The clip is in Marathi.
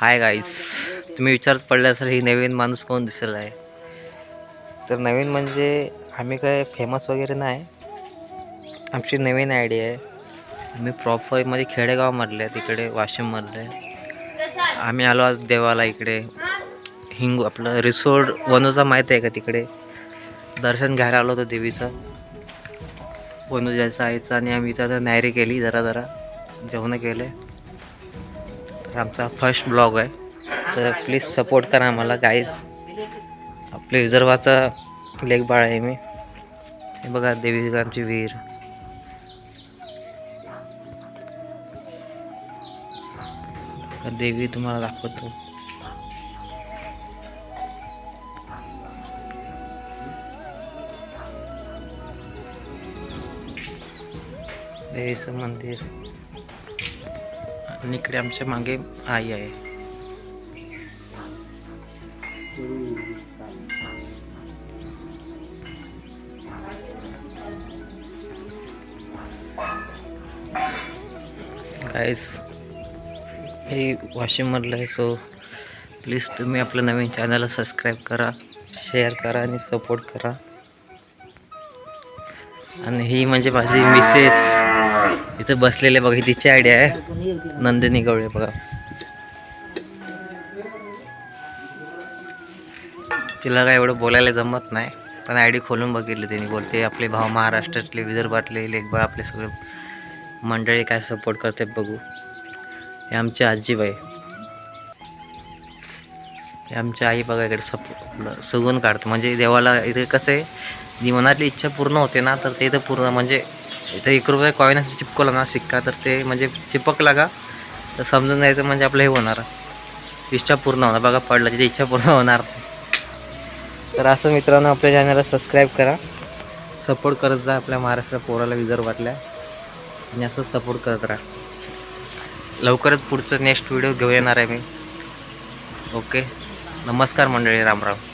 हाय गाईस, तुम्ही विचारत पडले असेल ही नवीन माणूस कोण दिसेल आहे. तर नवीन म्हणजे आम्ही काय फेमस वगैरे नाही. आमची नवीन आयडिया आहे. आम्ही प्रॉपरमध्ये खेडेगावमधले तिकडे वाशिममधले. आम्ही आलो आज देवाला इकडे हिंगू आपलं रिसोड वनोजा माहीत आहे का, तिकडे दर्शन घ्यायला आलो होतो देवीचं वनोजाचं आईचं. आणि आम्ही इथं नायरी केली, जरा जेवण केले. तर आमचा फर्स्ट ब्लॉग आहे, तर प्लीज सपोर्ट करा आम्हाला गाईज. आपल्या विदर्भाचा लेकबाळ आहे मी. हे बघा देवी आमची विहीर. देवी तुम्हाला दाखवतो. देवीचं मंदिर आणि इकडे आमच्या मागे आई आहे. गाईस हे वाशिममधलं आहे. सो प्लीज तुम्ही आपलं नवीन चॅनलला सबस्क्राईब करा, शेअर करा आणि सपोर्ट करा. आणि ही म्हणजे माझी मिसेस इथं बसलेले बघा, तिची आयडिया आहे. नंदिनी गवळे बघा. तिला काय एवढं बोलायला जमत नाही, पण आयडी खोलून बघितली तिने. बोलते आपले भाव महाराष्ट्रातले विदर्भातले लेखबाळ आपले सगळे मंडळी काय सपोर्ट करते बघू. हे आमची आजीबाई, हे आमची आई बघा इकडे सगून काढतो. म्हणजे देवाला इथे कसं आहे, जी मनातली इच्छा पूर्ण होते ना, तर ते इथं पूर्ण म्हणजे इथं 1 रुपया कॉईन असं चिपकवला ना सिक्का, तर ते म्हणजे चिपकला का तर समजून जायचं म्हणजे आपलं हे होणार, इच्छा पूर्ण होणार. बघा पडलं तिथे इच्छा पूर्ण होणार. तर असं मित्रांनो, आपल्या चॅनलला सबस्क्राईब करा, सपोर्ट करत जा आपल्या महाराष्ट्र पोराला विदर्भातल्या, आणि असं सपोर्ट करत राहा. लवकरच पुढचं नेक्स्ट व्हिडिओ घेऊन येणार आहे मी. ओके, नमस्कार मंडळी, रामराम.